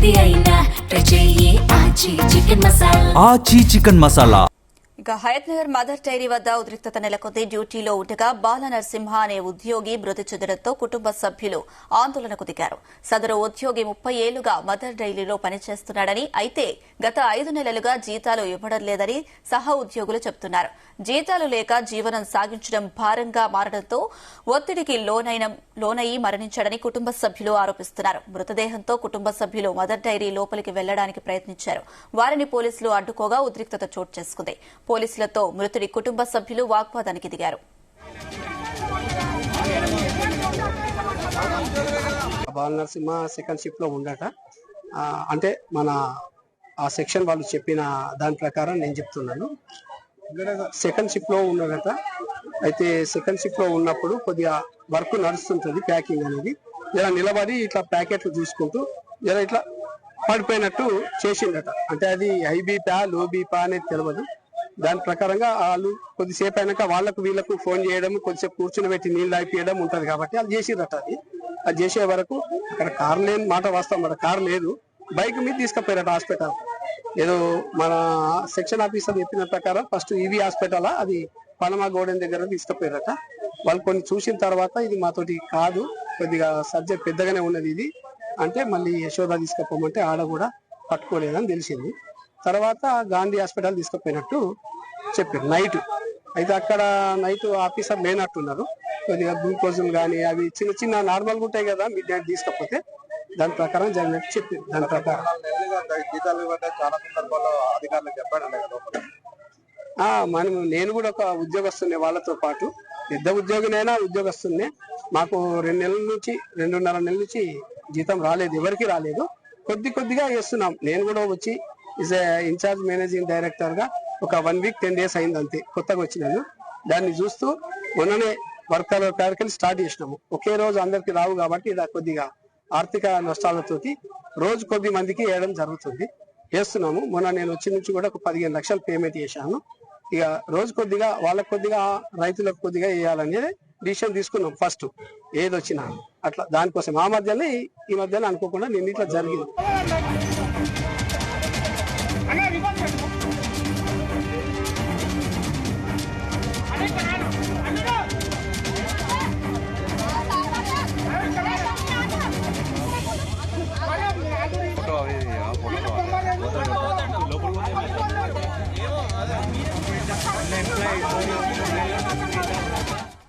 ఏది అయినా ట్రై చెయ్యి ఆచి చికెన్ మసాలా. ఇక హయత్ నగర్ మదర్ డైరీ వద్ద ఉద్రిక్తత నెలకొంది. డ్యూటీలో ఉండగా బాల నరసింహ అనే ఉద్యోగి మృతి చెందడంతో కుటుంబ సభ్యులు ఆందోళనకు దిగారు. సదరు ఉద్యోగి 30 ఏళ్లుగా మదర్ డైరీలో పనిచేస్తున్నాడని, అయితే గత 5 నెలలుగా జీతాలు ఇవ్వడం లేదని సహ ఉద్యోగులు చెబుతున్నారు. జీతాలు లేక జీవనం సాగించడం భారంగా మారడంతో ఒత్తిడికి లోనయి మరణించాడని కుటుంబ సభ్యులు ఆరోపిస్తున్నారు. మృతదేహంతో కుటుంబ సభ్యులు మదర్ డైరీ లోపలికి వెళ్లడానికి ప్రయత్నించారు. వారిని పోలీసులు అడ్డుకోగా ఉద్రిక్తత చోటు చేసుకుంది. పోలీసులతో మృతుడి కుటుంబ సభ్యులు వాగ్వాదానికి దిగారు. బాల నరసింహ సెకండ్ షిఫ్ట్ లో ఉండట, అంటే మన ఆ సెక్షన్ వాళ్ళు చెప్పిన దాని ప్రకారం నేను చెప్తున్నాను. సెకండ్ షిఫ్ట్ లో ఉన్నదట. అయితే సెకండ్ షిఫ్ట్ లో ఉన్నప్పుడు కొద్దిగా వర్క్ నడుస్తుంటది, ప్యాకింగ్ అనేది. ఇలా నిలబడి ఇట్లా ప్యాకెట్లు చూసుకుంటూ ఇలా ఇట్లా పడిపోయినట్టు చేసిండట. అంటే అది హై బీపా లో బీపా అనేది తెలియదు. దాని ప్రకారంగా వాళ్ళు కొద్దిసేపు అయినాక వాళ్ళకు వీళ్ళకు ఫోన్ చేయడం, కొద్దిసేపు కూర్చుని పెట్టి నీళ్ళు అయిపోయడం ఉంటది కాబట్టి అది చేసిరట. అది చేసే వరకు అక్కడ కారు లేని మాట వాస్తవం, మన కారు లేదు, బైక్ మీద తీసుకుపోయారట హాస్పిటల్. ఏదో మన సెక్షన్ ఆఫీసర్ చెప్పిన ప్రకారం ఫస్ట్ ఈవీ హాస్పిటల్ అది పనమా గోడెన్ దగ్గర తీసుకుపోయారట. వాళ్ళు కొన్ని చూసిన తర్వాత ఇది మాతోటి కాదు, కొద్దిగా సబ్జెక్ట్ పెద్దగానే ఉన్నది ఇది అంటే మళ్ళీ యశోద తీసుకుపోమంటే ఆడ కూడా పట్టుకోలేదని తెలిసింది. తర్వాత గాంధీ హాస్పిటల్ తీసుకుపోయినట్టు చెప్పారు నైట్. అయితే అక్కడ నైట్ ఆఫీసర్ లేనట్టున్నారు. కొద్దిగా గ్లూకోజులు కానీ అవి చిన్న చిన్న నార్మల్గా ఉంటాయి కదా, మిడ్ నైట్ తీసుకపోతే దాని ప్రకారం జరిగినట్టు చెప్పారు. దాని ప్రకారం నేను కూడా ఒక ఉద్యోగస్తున్నే, వాళ్ళతో పాటు పెద్ద ఉద్యోగినైనా ఉద్యోగస్తున్నే. మాకు 2 నెలల నుంచి 2.5 నెలల నుంచి జీతం రాలేదు, ఎవరికి రాలేదు. కొద్దిగా చేస్తున్నాం. నేను కూడా వచ్చి ఇన్ఛార్జ్ మేనేజింగ్ డైరెక్టర్ గా ఒక 1 వీక్ 10 డేస్ అయింది అంతే, కొత్తగా వచ్చినాను. దాన్ని చూస్తూ మొన్ననే వర్కర్ల కార్యక్రమం స్టార్ట్ చేసినాము. ఒకే రోజు అందరికి రావు కాబట్టి ఇలా కొద్దిగా ఆర్థిక నష్టాలతోటి రోజు కొద్ది మందికి వేయడం జరుగుతుంది, చేస్తున్నాము. మొన్న నేను వచ్చి నుంచి కూడా ఒక 15 లక్షలు పేమెంట్ చేశాను. ఇక రోజు కొద్దిగా వాళ్ళకు కొద్దిగా రైతులకు కొద్దిగా వేయాలనేది డిసిషన్ తీసుకున్నాం. ఫస్ట్ ఏది వచ్చినా అట్లా దానికోసం ఈ మధ్యలో అనుకోకుండా నేను ఇట్లా జరిగింది.